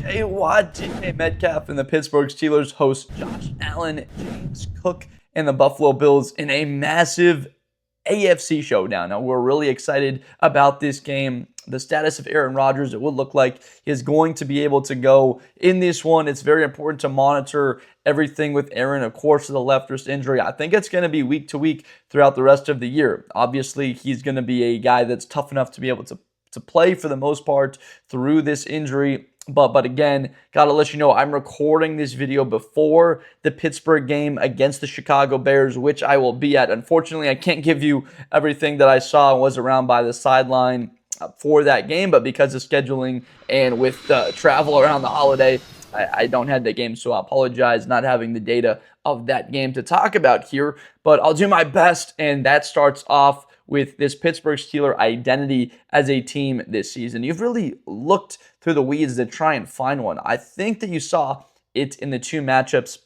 J. Watt, DK Metcalf, and the Pittsburgh Steelers host Josh Allen, James Cook, and the Buffalo Bills in a massive AFC showdown. Now, we're really excited about this game. The status of Aaron Rodgers, it would look like he is going to be able to go in this one. It's very important to monitor everything with Aaron, of course, with the left wrist injury. I think it's going to be week to week throughout the rest of the year. Obviously, he's going to be a guy that's tough enough to be able to play for the most part through this injury. But again, got to let you know, I'm recording this video before the Pittsburgh game against the Chicago Bears, which I will be at. Unfortunately, I can't give you everything that I saw and was around by the sideline for that game, but because of scheduling and with travel around the holiday, I don't have that game, so I apologize not having the data of that game to talk about here, but I'll do my best, and that starts off with this Pittsburgh Steeler identity as a team this season. You've really looked through the weeds to try and find one. I think that you saw it in the two matchups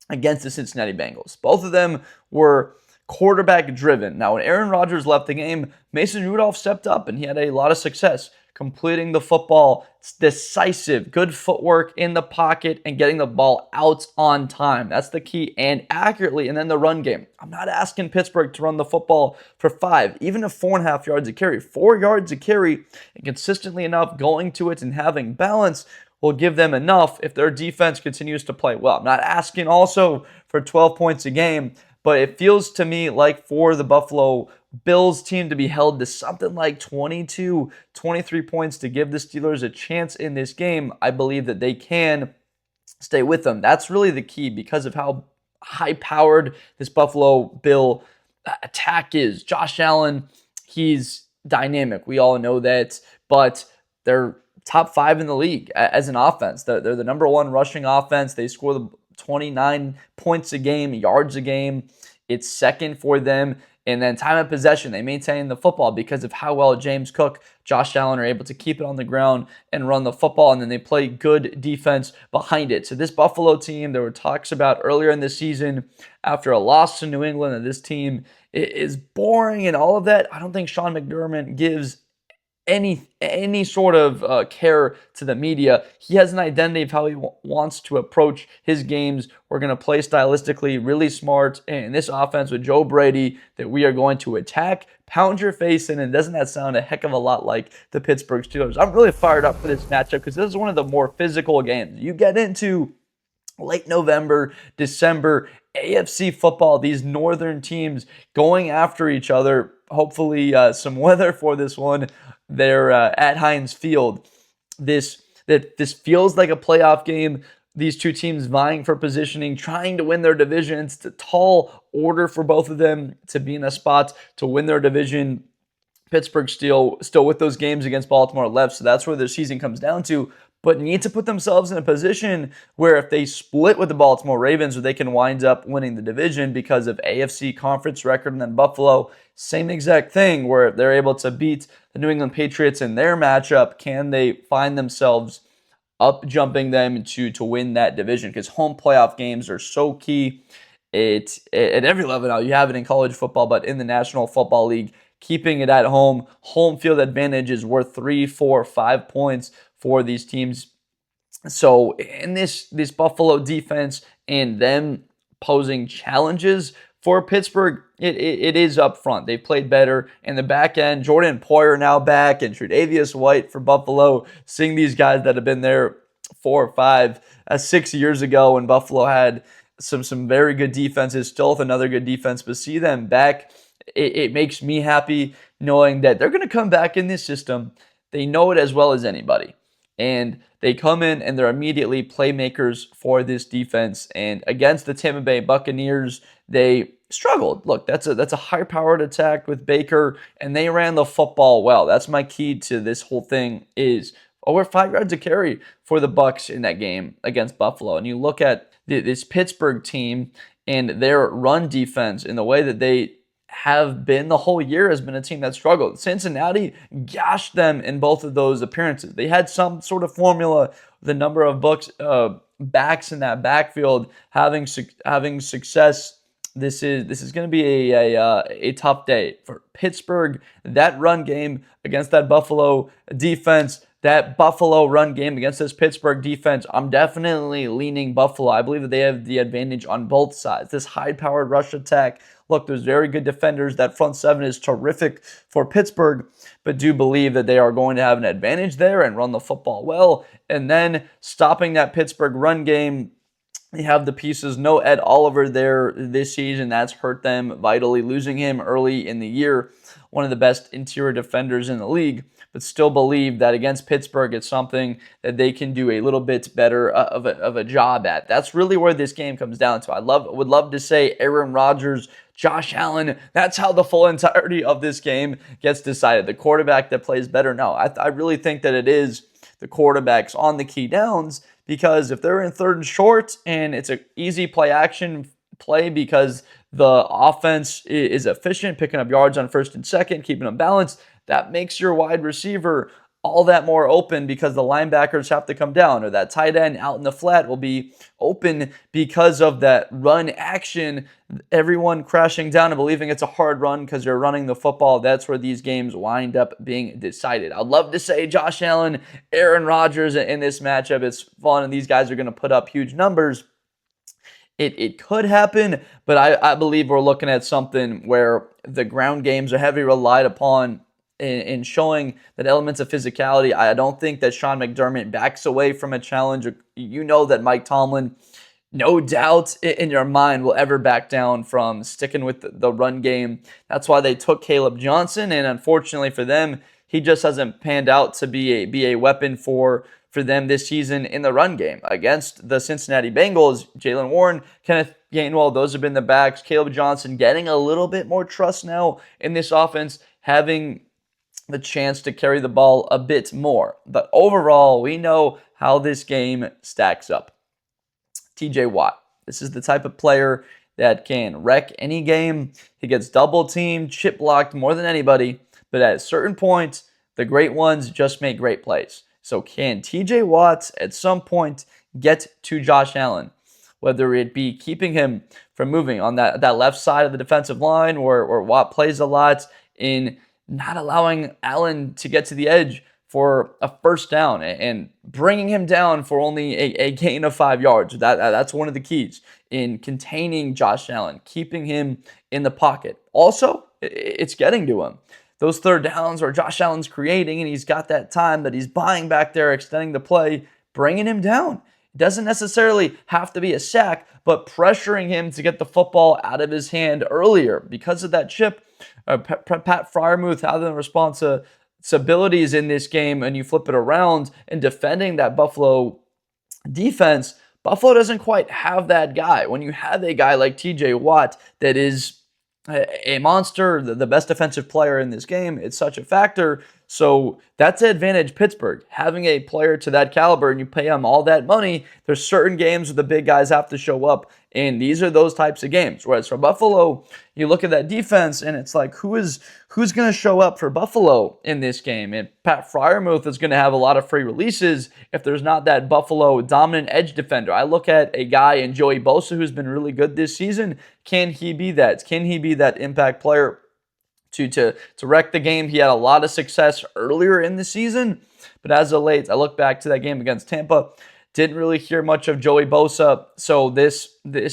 against the Cincinnati Bengals. Both of them were quarterback driven. Now, when Aaron Rodgers left the game, Mason Rudolph stepped up and he had a lot of success completing the football. It's decisive, good footwork in the pocket and getting the ball out on time. That's the key, and accurately. And then the run game. I'm not asking Pittsburgh to run the football for 5, even if 4.5 yards a carry. 4 yards a carry and consistently enough going to it and having balance will give them enough if their defense continues to play well. I'm not asking also for 12 points a game, but it feels to me like for the Buffalo Bills team to be held to something like 22, 23 points to give the Steelers a chance in this game, I believe that they can stay with them. That's really the key because of how high-powered this Buffalo Bill attack is. Josh Allen, he's dynamic. We all know that, but they're top 5 in the league as an offense. They're the number 1 rushing offense. They score the 29 points a game, yards a game. It's second for them. And then time of possession, they maintain the football because of how well James Cook, Josh Allen are able to keep it on the ground and run the football, and then they play good defense behind it. So this Buffalo team, there were talks about earlier in the season after a loss to New England that this team is boring and all of that. I don't think Sean McDermott gives any sort of care to the media. He has an identity of how he wants to approach his games. We're going to play stylistically really smart in this offense with Joe Brady that we are going to attack, pound your face in, and doesn't that sound a heck of a lot like the Pittsburgh Steelers? I'm really fired up for this matchup because this is one of the more physical games. You get into late November, December, AFC football, these northern teams going after each other. Hopefully some weather for this one. They're at Heinz Field. This feels like a playoff game. These two teams vying for positioning, trying to win their divisions. It's a tall order for both of them to be in a spot to win their division. Pittsburgh still with those games against Baltimore left, so that's where their season comes down to. But need to put themselves in a position where if they split with the Baltimore Ravens, they can wind up winning the division because of AFC conference record. And then Buffalo, same exact thing, where if they're able to beat the New England Patriots in their matchup, can they find themselves up jumping them to win that division? Because home playoff games are so key. It's at every level now. You have it in college football, but in the National Football League, keeping it at home field advantage is worth 3, 4, 5 points for these teams. So in this Buffalo defense and them posing challenges for Pittsburgh, it is up front. They've played better in the back end. Jordan Poyer now back and Tre'Davious White for Buffalo. Seeing these guys that have been there 4, 5, 6 years ago when Buffalo had some very good defenses, still with another good defense, but see them back, it makes me happy knowing that they're going to come back in this system. They know it as well as anybody. And they come in and they're immediately playmakers for this defense. And against the Tampa Bay Buccaneers, they struggled. Look, that's a high-powered attack with Baker, and they ran the football well. That's my key to this whole thing is over 5 yards a carry for the Bucs in that game against Buffalo. And you look at this Pittsburgh team and their run defense in the way that they have been the whole year has been a team that struggled. Cincinnati gashed them in both of those appearances. They had some sort of formula, the number of backs in that backfield having success. This is going to be a tough day for Pittsburgh. That run game against that Buffalo defense, that Buffalo run game against this Pittsburgh defense, I'm definitely leaning Buffalo. I believe that they have the advantage on both sides. This high-powered rush attack, look, there's very good defenders. That front seven is terrific for Pittsburgh, but do believe that they are going to have an advantage there and run the football well. And then stopping that Pittsburgh run game, they have the pieces. No Ed Oliver there this season. That's hurt them vitally. Losing him early in the year, one of the best interior defenders in the league, but still believe that against Pittsburgh, it's something that they can do a little bit better of a job at. That's really where this game comes down to. Would love to say Aaron Rodgers, Josh Allen. That's how the full entirety of this game gets decided. The quarterback that plays better. No, I really think that it is the quarterbacks on the key downs, because if they're in third and short and it's an easy play action play because the offense is efficient, picking up yards on first and second, keeping them balanced, that makes your wide receiver all that more open because the linebackers have to come down, or that tight end out in the flat will be open because of that run action. Everyone crashing down and believing it's a hard run because you're running the football. That's where these games wind up being decided. I'd love to say Josh Allen, Aaron Rodgers in this matchup. It's fun, and these guys are going to put up huge numbers. It could happen, but I believe we're looking at something where the ground games are heavily relied upon in showing that elements of physicality. I don't think that Sean McDermott backs away from a challenge. You know that Mike Tomlin, no doubt in your mind, will ever back down from sticking with the run game. That's why they took Caleb Johnson, and unfortunately for them, he just hasn't panned out to be a weapon for them this season in the run game. Against the Cincinnati Bengals, Jaylen Warren, Kenneth Gainwell, those have been the backs. Caleb Johnson getting a little bit more trust now in this offense, having the chance to carry the ball a bit more. But overall, we know how this game stacks up. TJ Watt, this is the type of player that can wreck any game. He gets double teamed, chip blocked more than anybody, but at a certain point, the great ones just make great plays. So can TJ Watt at some point get to Josh Allen? Whether it be keeping him from moving on that left side of the defensive line, where Watt plays a lot in not allowing Allen to get to the edge for a first down and bringing him down for only a gain of 5 yards. That's one of the keys in containing Josh Allen, keeping him in the pocket. Also, it's getting to him. Those third downs where Josh Allen's creating and he's got that time that he's buying back there, extending the play, bringing him down. It doesn't necessarily have to be a sack, but pressuring him to get the football out of his hand earlier. Because of that chip, Pat Freiermuth having the responsibilities in this game, and you flip it around and defending that Buffalo defense, Buffalo doesn't quite have that guy. When you have a guy like TJ Watt that is a monster, the best defensive player in this game, it's such a factor. So that's the advantage Pittsburgh, having a player to that caliber, and you pay him all that money. There's certain games where the big guys have to show up, and these are those types of games. Whereas for Buffalo, you look at that defense, and it's like, who's going to show up for Buffalo in this game? And Pat Freiermuth is going to have a lot of free releases if there's not that Buffalo dominant edge defender. I look at a guy in Joey Bosa who's been really good this season. Can he be that? Can he be that impact player to wreck the game? He had a lot of success earlier in the season, but as of late, I look back to that game against Tampa, didn't really hear much of Joey Bosa. So this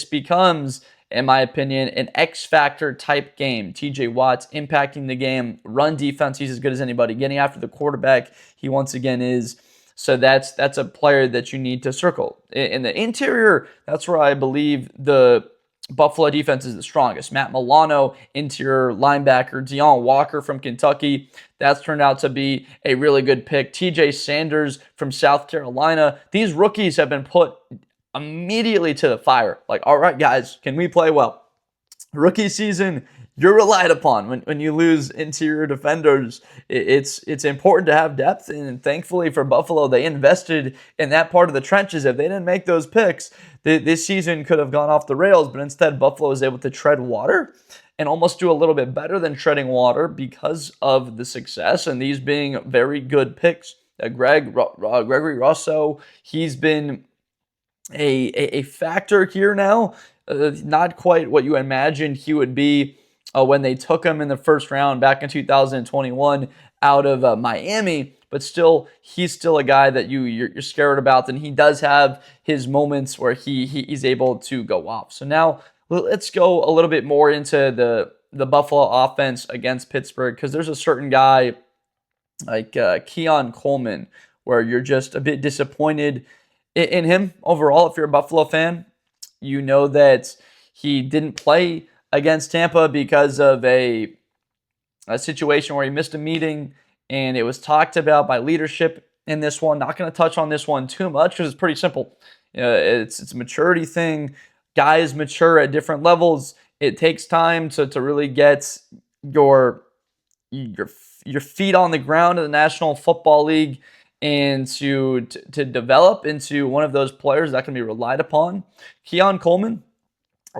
becomes, in my opinion, an X-factor type game. TJ Watt's impacting the game. Run defense, he's as good as anybody. Getting after the quarterback, he once again is. So that's a player that you need to circle. In the interior, that's where I believe the Buffalo defense is the strongest. Matt Milano, interior linebacker. Deon Walker from Kentucky. That's turned out to be a really good pick. TJ Sanders from South Carolina. These rookies have been put immediately to the fire. Like, all right, guys, can we play well? Rookie season, you're relied upon. When you lose interior defenders, it's important to have depth, and thankfully for Buffalo, they invested in that part of the trenches. If they didn't make those picks, this season could have gone off the rails, but instead Buffalo was able to tread water and almost do a little bit better than treading water because of the success, and these being very good picks. Gregory Rousseau, he's been a factor here now. Not quite what you imagined he would be when they took him in the first round back in 2021 out of Miami, but still, he's still a guy that you're scared about, and he does have his moments where he's able to go off. So now let's go a little bit more into the Buffalo offense against Pittsburgh, because there's a certain guy like Keon Coleman where you're just a bit disappointed in him overall. If you're a Buffalo fan, you know that he didn't play against Tampa because of a situation where he missed a meeting, and it was talked about by leadership in this one. Not going to touch on this one too much because it's pretty simple. It's a maturity thing. Guys mature at different levels. It takes time to really get your feet on the ground in the National Football League and to develop into one of those players that can be relied upon. Keon Coleman,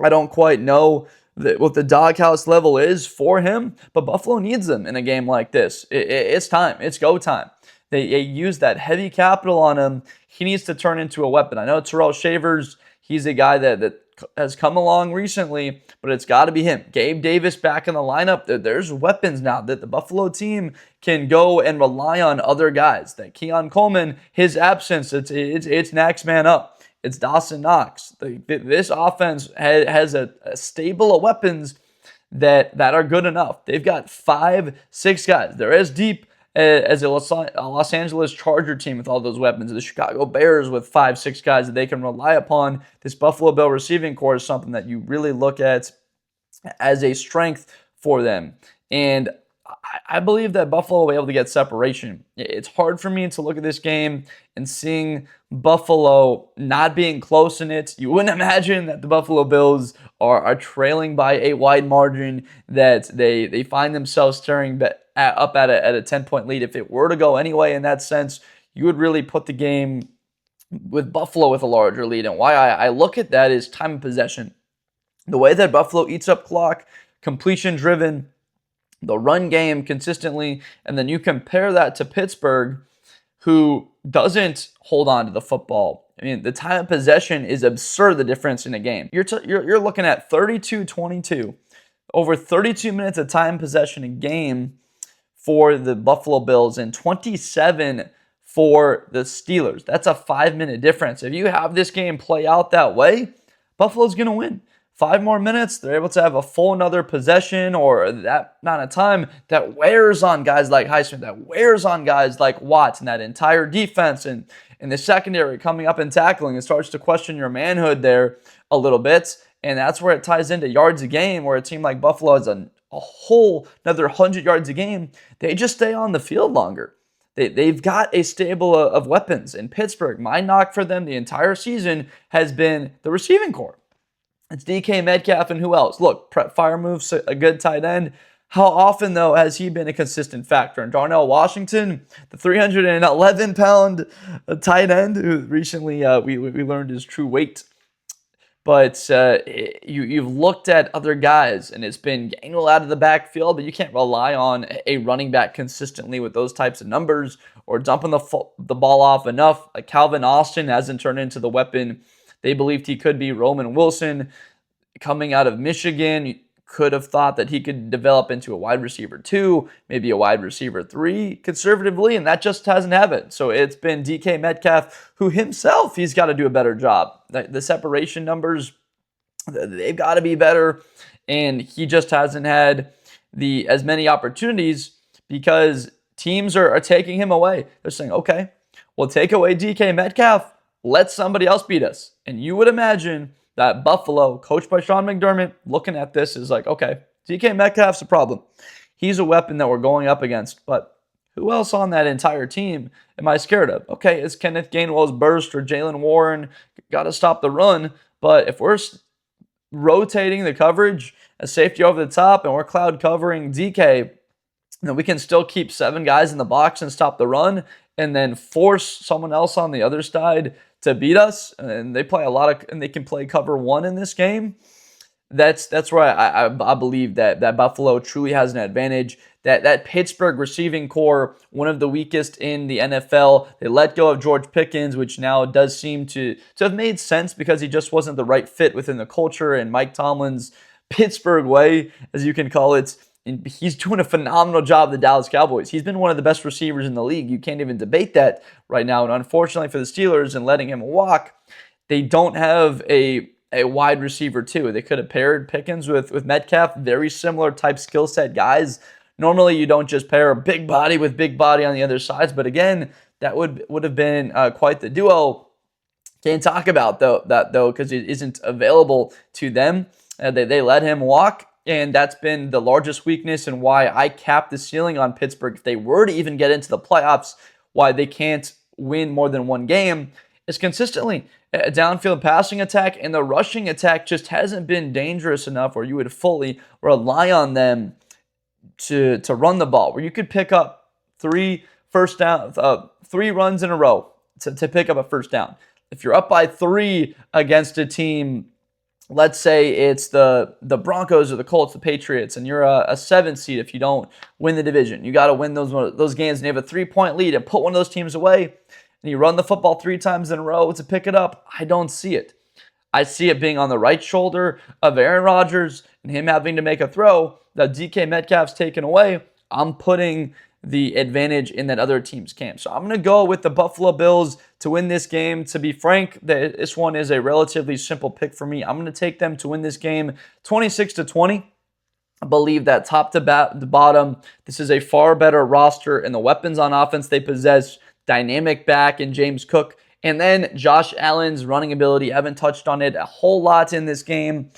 I don't quite know what the doghouse level is for him, but Buffalo needs him in a game like this. It's time. It's go time. They use that heavy capital on him. He needs to turn into a weapon. I know Terrell Shavers, he's a guy that has come along recently, but it's got to be him. Gabe Davis back in the lineup. There's weapons now that the Buffalo team can go and rely on other guys. That Keon Coleman, his absence, it's next man up. It's Dawson Knox. This offense has a stable of weapons that are good enough. They've got 5-6 guys. They're as deep as a Los Angeles Charger team with all those weapons. The Chicago Bears with 5-6 guys that they can rely upon. This Buffalo Bill receiving core is something that you really look at as a strength for them. And I believe that Buffalo will be able to get separation. It's hard for me to look at this game and seeing Buffalo not being close in it. You wouldn't imagine that the Buffalo Bills are trailing by a wide margin, that they find themselves staring up at a 10-point lead. If it were to go anyway in that sense, you would really put the game with Buffalo with a larger lead. And why I look at that is time of possession. The way that Buffalo eats up clock, completion driven, the run game consistently, and then you compare that to Pittsburgh, who doesn't hold on to the football. I mean, the time of possession is absurd, the difference in a game. You're looking at 32-22, over 32 minutes of time possession a game for the Buffalo Bills and 27 for the Steelers. That's a 5-minute difference. If you have this game play out that way, Buffalo's going to win. 5 more minutes, they're able to have a full another possession or that amount of time that wears on guys like Highsmith, that wears on guys like Watts and that entire defense and the secondary coming up and tackling. It starts to question your manhood there a little bit, and that's where it ties into yards a game, where a team like Buffalo has a whole another 100 yards a game. They just stay on the field longer. They've got a stable of weapons. In Pittsburgh, my knock for them the entire season has been the receiving core. It's DK Metcalf and who else? Look, Brett Freiermuth's a good tight end. How often, though, has he been a consistent factor? And Darnell Washington, the 311-pound tight end, who recently we learned his true weight. But you've looked at other guys, and it's been Gainwell out of the backfield, but you can't rely on a running back consistently with those types of numbers or dumping the ball off enough. Like Calvin Austin hasn't turned into the weapon they believed he could be. Roman Wilson, coming out of Michigan, you could have thought that he could develop into a wide receiver 2, maybe a wide receiver 3 conservatively, and that just hasn't happened. So it's been DK Metcalf, who himself, he's got to do a better job. The separation numbers, they've got to be better, and he just hasn't had as many opportunities because teams are taking him away. They're saying, okay, we'll take away DK Metcalf, let somebody else beat us. And you would imagine that Buffalo, coached by Sean McDermott, looking at this is like, okay, DK Metcalf's a problem. He's a weapon that we're going up against. But who else on that entire team am I scared of? Okay, is Kenneth Gainwell's burst or Jalen Warren? Got to stop the run. But if we're rotating the coverage, a safety over the top, and we're cloud covering DK, then we can still keep 7 guys in the box and stop the run, and then force someone else on the other side to beat us. And they play and they can play cover 1 in this game. That's where I believe that Buffalo truly has an advantage. That Pittsburgh receiving core, one of the weakest in the NFL. They let go of George Pickens, which now does seem to have made sense because he just wasn't the right fit within the culture and Mike Tomlin's Pittsburgh way, as you can call it. he's doing a phenomenal job of the Dallas Cowboys. He's been one of the best receivers in the league. You can't even debate that right now. And unfortunately for the Steelers and letting him walk, they don't have a wide receiver too. They could have paired Pickens with Metcalf, very similar type skill set guys. Normally you don't just pair a big body with big body on the other sides, but again, that would have been quite the duo. Can't talk about that because it isn't available to them. They let him walk. And that's been the largest weakness and why I capped the ceiling on Pittsburgh. If they were to even get into the playoffs, why they can't win more than one game is consistently a downfield passing attack, and the rushing attack just hasn't been dangerous enough where you would fully rely on them to run the ball, where you could pick up three runs in a row to pick up a first down. If you're up by 3 against a team, let's say it's the Broncos or the Colts, the Patriots, and you're a 7th seed if you don't win the division. You got to win those games, and you have a 3-point lead and put one of those teams away, and you run the football 3 times in a row to pick it up. I don't see it. I see it being on the right shoulder of Aaron Rodgers and him having to make a throw that DK Metcalf's taken away. I'm putting the advantage in that other team's camp. So I'm going to go with the Buffalo Bills to win this game. To be frank, this one is a relatively simple pick for me. I'm going to take them to win this game 26-20. I believe that top to bottom, this is a far better roster, and the weapons on offense they possess, dynamic back in James Cook, and then Josh Allen's running ability. I haven't touched on it a whole lot in this game,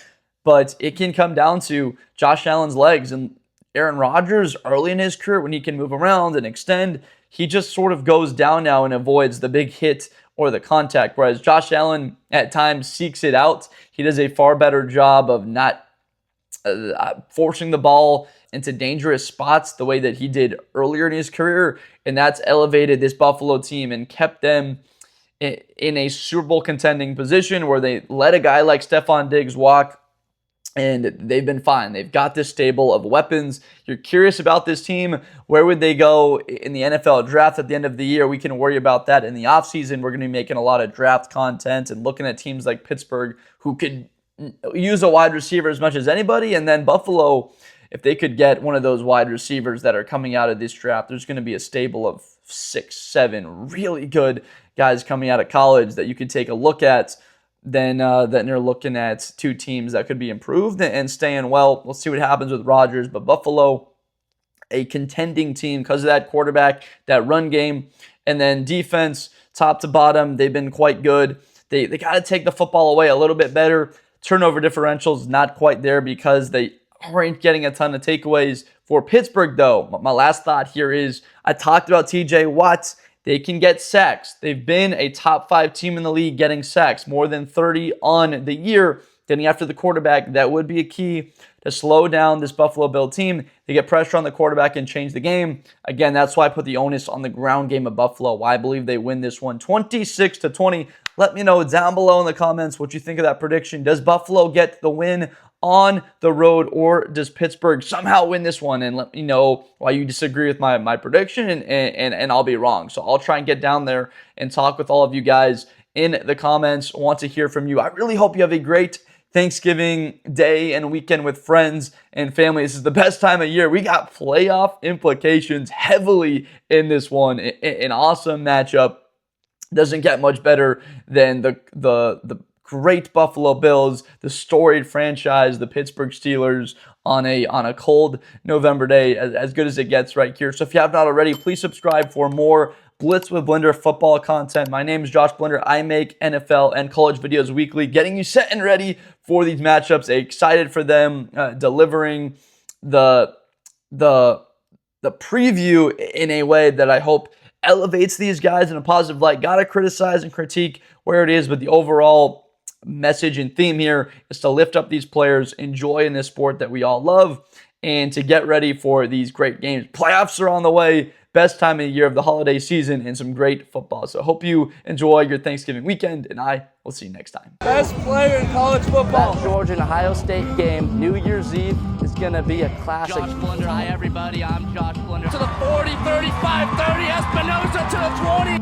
but it can come down to Josh Allen's legs. And Aaron Rodgers, early in his career, when he can move around and extend, he just sort of goes down now and avoids the big hit or the contact, whereas Josh Allen at times seeks it out. He does a far better job of not forcing the ball into dangerous spots the way that he did earlier in his career, and that's elevated this Buffalo team and kept them in a Super Bowl contending position where they let a guy like Stephon Diggs walk, and they've been fine. They've got this stable of weapons. You're curious about this team. Where would they go in the NFL draft at the end of the year? We can worry about that in the offseason. We're going to be making a lot of draft content and looking at teams like Pittsburgh, who could use a wide receiver as much as anybody. And then Buffalo, if they could get one of those wide receivers that are coming out of this draft, there's going to be a stable of 6, 7 really good guys coming out of college that you could take a look at. Then you're looking at 2 teams that could be improved and staying well. We'll see what happens with Rodgers, but Buffalo, a contending team because of that quarterback, that run game, and then defense, top to bottom, they've been quite good. They got to take the football away a little bit better. Turnover differentials not quite there because they aren't getting a ton of takeaways. For Pittsburgh, though, my last thought here is I talked about TJ Watt. They can get sacks. They've been a top 5 team in the league getting sacks, more than 30 on the year. Getting after the quarterback, that would be a key to slow down this Buffalo Bill team. They get pressure on the quarterback and change the game. Again, that's why I put the onus on the ground game of Buffalo, why I believe they win this one 26-20. Let me know down below in the comments what you think of that prediction. Does Buffalo get the win on the road, or does Pittsburgh somehow win this one? And let me know why you disagree with my prediction, and I'll be wrong. So I'll try and get down there and talk with all of you guys in the comments. I want to hear from you. I really hope you have a great Thanksgiving day and weekend with friends and family. This is the best time of year. We got playoff implications heavily in this one. An awesome matchup. Doesn't get much better than the great Buffalo Bills, the storied franchise, the Pittsburgh Steelers, on a cold November day, as good as it gets right here. So if you have not already, please subscribe for more Blitz with Blender football content. My name is Josh Blender. I make NFL and college videos weekly, getting you set and ready for these matchups. Excited for them, delivering the preview in a way that I hope elevates these guys in a positive light. Gotta criticize and critique where it is, but the overall message and theme here is to lift up these players, enjoy in this sport that we all love, and to get ready for these great games. Playoffs are on the way. Best time of the year of the holiday season, and some great football. So hope you enjoy your Thanksgiving weekend, and I will see you next time. Best player in college football. That Georgia and Ohio State game, New Year's Eve, is going to be a classic. Josh Blender, hi everybody, I'm Josh Blender. To the 40, 35, 30, Espinosa to the 20.